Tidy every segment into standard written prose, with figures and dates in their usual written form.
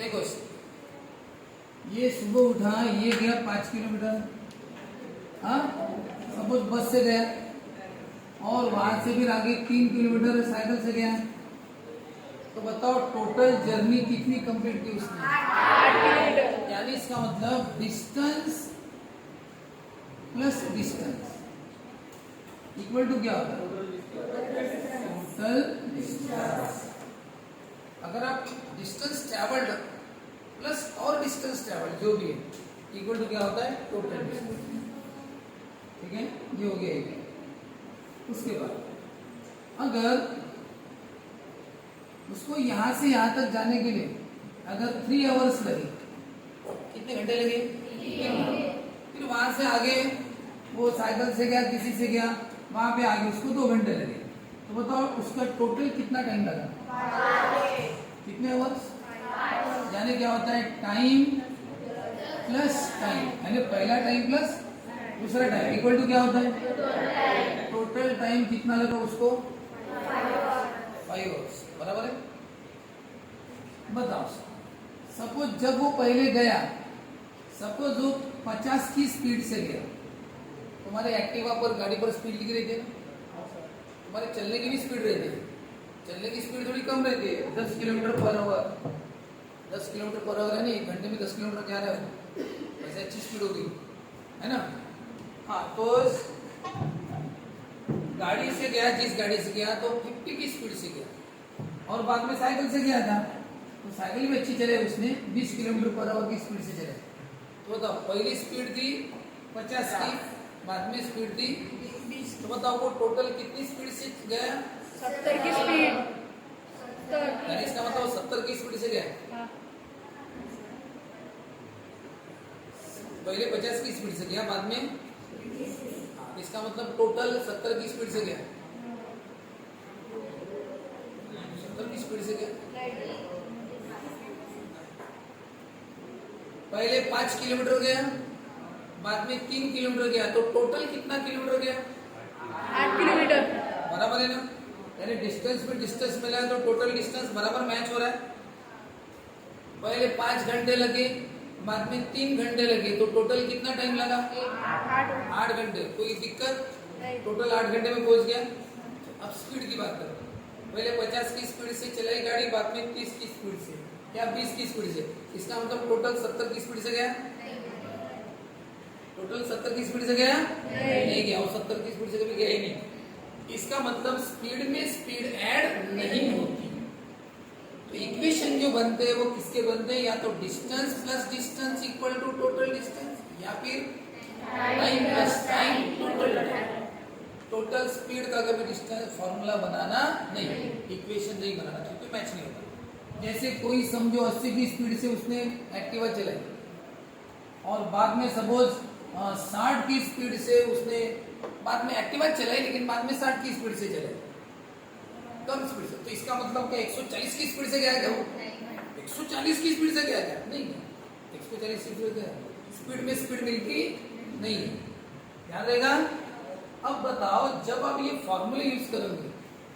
देखो ये सुबह उठा, ये गया 5 किलोमीटर, हाँ सपोज बस से गया, और वहां से फिर आगे 3 किलोमीटर साइकिल से गया, तो बताओ टोटल जर्नी कितनी कंप्लीट की उसने? 8 किलोमीटर। यानी इसका मतलब distance plus distance equal to क्या होता है? Total distance. अगर आप डिस्टेंस ट्रैवल्ड प्लस और डिस्टेंस ट्रैवल्ड जो भी है इक्वल टू क्या होता है? Total distance. ठीक है, ये हो गया ये। उसके बाद अगर उसको यहां से यहां तक जाने के लिए अगर 3 आवर्स लगे, कितने घंटे लगे? 3। फिर वहां से आगे वो साइकिल से गया, किसी से गया, वहां पे आगे उसको 2 घंटे लगे, तो बताओ उसका टोटल कितना टाइम लगा? कितने आवर्स? यानी क्या होता है? टाइम प्लस टाइम, यानी पहला टाइम प्लस दूसरा टाइम इक्वल टू क्या होता है? टोटल टाइम कितना लगा उसको? 5 आवर्स। बराबर है? बताओ सपोज जब वो पहले गया, सपोज वो 50 की स्पीड से गया, तुम्हारे एक्टिवा पर गाड़ी पर स्पीड लिख रही थी ना, तुम्हारे चलने की भी स्पीड रहती है, चलने की स्पीड थोड़ी कम रहती है, 10 kilometre per hour. 10 kilometre per hour है नहीं, 1 घंटे में 10 किलोमीटर जा रहा है, वैसे अच्छी स्पीड होगी, है ना? हाँ, तो गाड़ी से गया, जिस गाड़ी से गया तो 50 की स्पीड से गया, और बाद में साइकिल से गया था, तो साइकिल भी अच्छी चले, उसने 20 किलोमीटर पर आवर की स्पीड से चले। तो बताओ पहली स्पीड थी 50 की, बाद में स्पीड थी 20, तो बताओ वो टोटल कितनी स्पीड से गया? 70 की स्पीड। यानी इसका मतलब 70 की स्पीड से गया। हाँ। पहले 50 की स्पीड से गया, बाद में इसका मतलब टोटल 70 की स्पीड से गया। 70 की स्पीड से गया। पहले 5 किलोमीटर गया, बाद में 3 किलोमीटर गया, तो टोटल कितना किलोमीटर गया? 8 किलोमीटर। बराबर है ना? यानी डिस्टेंस में डिस्टेंस मिला है तो टोटल डिस्टेंस बराबर मैच हो रहा है। पहले 5 घंटे लगे, बाद में 3 घंटे लगे, तो टोटल कितना टाइम लगा? 8 घंटे। कोई दिक्कत? टोटल 8 घंटे में पहुंच गया। अब स्पीड की बात करो, पहले 50 की स्पीड से चलाई गाड़ी, बाद में 30 की स्पीड से या 20 की स्पीड से, इसका मतलब टोटल 70 की स्पीड से गया। टोटल 70 की स्पीड से गया? नहीं गया, और 70 की स्पीड से कभी गया ही नहीं। इसका मतलब स्पीड में स्पीड ऐड नहीं होती। तो इक्वेशन जो बनते हैं वो किसके बनते हैं? या तो distance plus distance equal to total distance, या फिर time plus time total time. Total speed का कभी डिस्टेंस फॉर्मूला बनाना नहीं, इक्वेशन नहीं बनाना, क्योंकि मैच नहीं होता। जैसे कोई समझो 80 की स्पीड से उसने एक्टिवा चलाई, और बाद में सपोज 60 की स्पीड से उसने बाद में एक्टिवा चलाई, लेकिन बाद में 60 की स्पीड से चलाई, कम स्पीड से, तो इसका मतलब क्या 140 की स्पीड से गया क्या? 140 की स्पीड से गया क्या? नहीं, 140 की स्पीड गया, स्पीड में स्पीड मिलती नहीं है, ध्यान रहेगा। अब बताओ जब आप ये फॉर्मूले यूज करोगे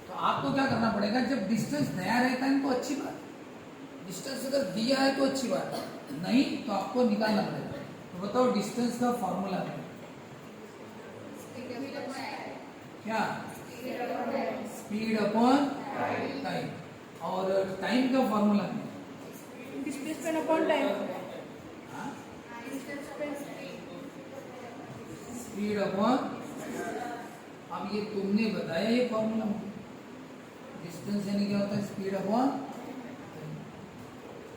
तो आपको क्या करना पड़ेगा? जब डिस्टेंस नया रहता है तो अच्छी बात, डिस्टेंस अगर दिया है तो अच्छी बात है, नहीं तो आपको निकालना पड़ेगा। तो बताओ डिस्टेंस का फॉर्मूला क्या? Speed upon time. और टाइम का फॉर्मूला क्या? Displacement upon time. Speed upon, अब ये तुमने बताया ये फॉर्मूला, डिस्टेंस यानी क्या होता है? Speed upon.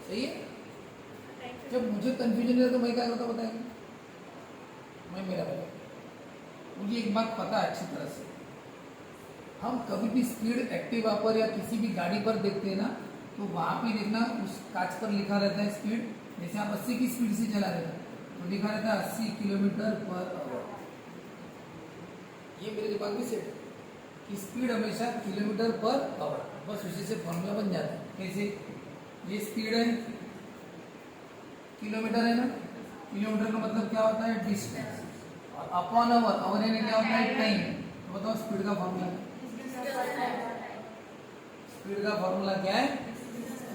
सही है? जब मुझे कंफ्यूजन है तो मैं क्या करता बताएंगे, मैं मेरा बताऊँ। मुझे एक बात पता है अच्छी तरह से, हम कभी भी स्पीड एक्टिवा पर या किसी भी गाड़ी पर देखते हैं ना, तो वहां पे देखना उस कांच पर लिखा रहता है स्पीड। जैसे आप 80 की स्पीड से चला रहे तो लिखा रहता है 80 किलोमीटर पर आवर। ये मेरे दिमाग में सेट है कि स्पीड हमेशा किलोमीटर पर आवर, बस उसी से फॉर्मूला बन जाता है। कैसे? ये स्पीड है, किलोमीटर है ना, किलोमीटर का मतलब क्या होता है? डिस्टेंस, और अपॉन आवर, आवर यानी क्या होता है? टाइम। तो बताओ स्पीड का फॉर्मूला, स्पीड का फॉर्मूला क्या है?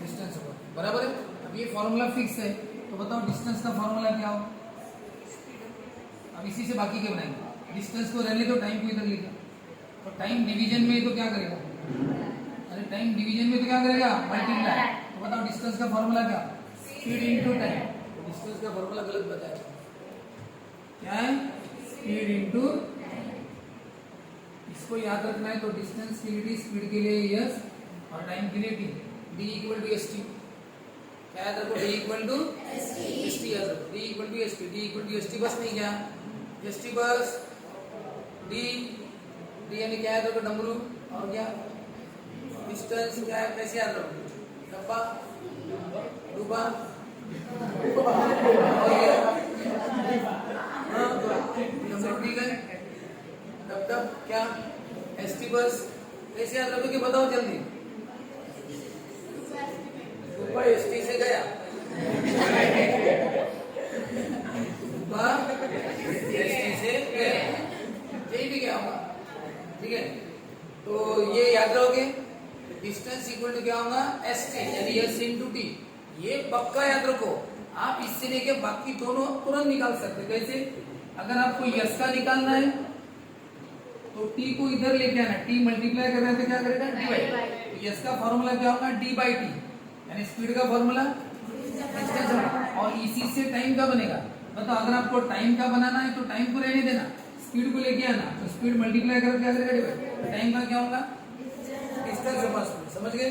Distance upon. बराबर है? अब ये फॉर्मूला फिक्स है, तो बताओ डिस्टेंस का फॉर्मूला क्या हो? अब इसी से बाकी क्या बनाएंगे? डिस्टेंस को रहने दो, टाइम को इधर लिखा, तो टाइम डिवीजन में तो क्या करेगा? अरे टाइम डिवीजन में तो क्या करेगा? मल्टीप्लाई। तो बताओ डिस्टेंस का फॉर्मूला क्या? Speed into time. डिस्टेंस का फॉर्मूला गलत बताया, क्या है? Speed into. इसको याद रखना है, तो डिस्टेंस के लिए स्पीड के लिए s और टाइम के लिए t। d equal to st। क्या याद रखो? d इक्वल टू st याद रखो। d equal to st, d equal to st बस नहीं क्या? st बस d, d यानी क्या याद रखो? डमरू। और क्या? डिस्टेंस क्या है? कैसे याद रखो? डब्बा, डूबा, और ये डमरू, ठीक है। तब क्या? st बस कैसे याद रखोगे? बताओ जल्दी। ऊपर st से गया, ऊपर st से गया, यही भी क्या होगा? ठीक है, तो ये याद रखोगे। डिस्टेंस इक्वल टू क्या होगा? st यानी s इंटू टी। ये पक्का याद रखो। आप इससे लेके बाकी दोनों तुरंत निकाल सकते। कैसे? अगर आपको यस का निकालना है तो t को इधर लेके आना, t मल्टीप्लाई कर रहे हैं तो क्या करेगा? D by T. यस का फॉर्मूला क्या होगा? d बाई टी, यानी स्पीड का फॉर्मूला डिस्टेंस होगा। और इसी से टाइम का बनेगा। बताओ, अगर आपको टाइम का बनाना है तो टाइम को रहने देना, स्पीड को लेके आना, तो स्पीड मल्टीप्लाई करके क्या करेगा? डिवाइड। टाइम का क्या होगा? Distance upon speed. समझ गए?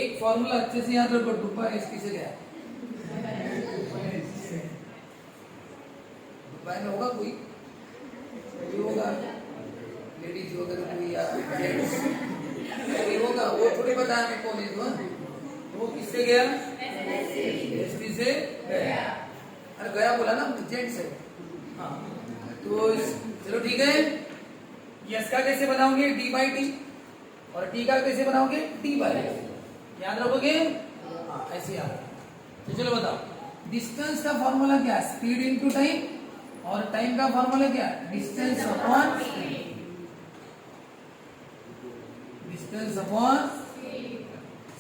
एक फॉर्मूला अच्छे से याद रखो, डूबा st से गया। दुबई में होगा कोई होगा, लेडीज वगैरह कोई या जेंट्स कोई होगा, वो थोड़ी पता है कौन है। तो वो किससे गया? st से गया। अरे गया बोला ना, जेंट्स है। हाँ, तो चलो ठीक है। यस का कैसे बनाओगे? d by T. और t का कैसे बनाओगे? d by. याद रखोगे? हाँ, ऐसे याद। तो चलो बताओ, डिस्टेंस का फॉर्मूला क्या है? Speed into time. और टाइम का फॉर्मूला क्या है? Distance upon speed. Distance upon,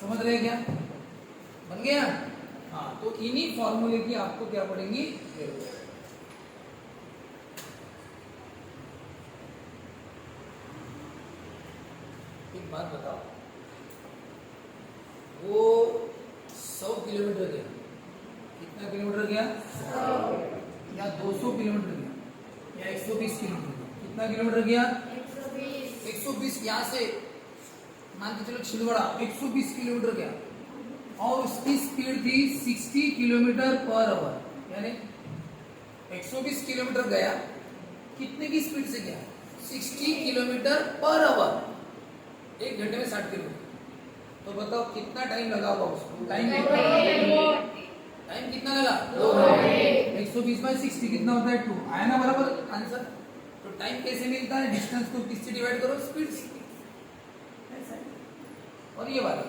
समझ रहे क्या? बन गया? हाँ, तो इन्हीं फॉर्मूले की आपको क्या पड़ेगी? एक बात बताओ, वो 100 किलोमीटर गया, कितना किलोमीटर गया? 100। या 200 किलोमीटर गया, या 120 किलोमीटर गया, कितना किलोमीटर गया? 120। यहाँ से मान के चलो छिंदवाड़ा 120 किलोमीटर गया, और उसकी स्पीड थी 60 किलोमीटर पर आवर, यानी 120 किलोमीटर गया, कितने की स्पीड से गया? 60 किलोमीटर पर आवर। 1 घंटे में 60 किलोमीटर। तो बताओ कितना टाइम लगा होगा उसको? टाइम कितना लगा? 120 बाई 60 कितना होता है? 2। आया ना बराबर आंसर? तो टाइम कैसे मिलता है? डिस्टेंस को किससे डिवाइड करो? स्पीड से। और ये वाला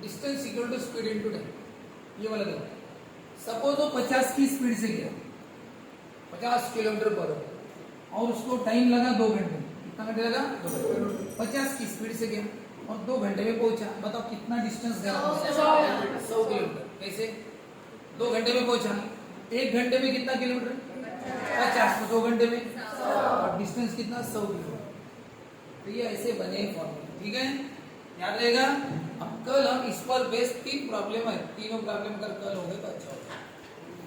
distance equal to speed into time, ये वाला देखो। सपोज वो 50 की स्पीड से गया, 50 किलोमीटर पर आवर, और उसको टाइम लगा 2 घंटे। कितना घंटे लगा? 2 घंटे। 50 की स्पीड से गया और 2 घंटे में पहुंचा। बताओ कितना डिस्टेंस गया? 100 किलोमीटर। कैसे? 2 घंटे में पहुंचा। 1 घंटे में कितना किलोमीटर? 50। तो 2 घंटे में, और डिस्टेंस कितना? 100 किलोमीटर। तो ये ऐसे बने फॉर्मूले, ठीक है, याद रहेगा। अब कल हम इस पर बेस 3 प्रॉब्लम है, तीनों प्रॉब्लम कर कल हो गए तो अच्छा होगा।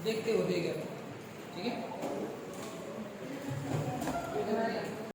देखते हो, देगा, ठीक है।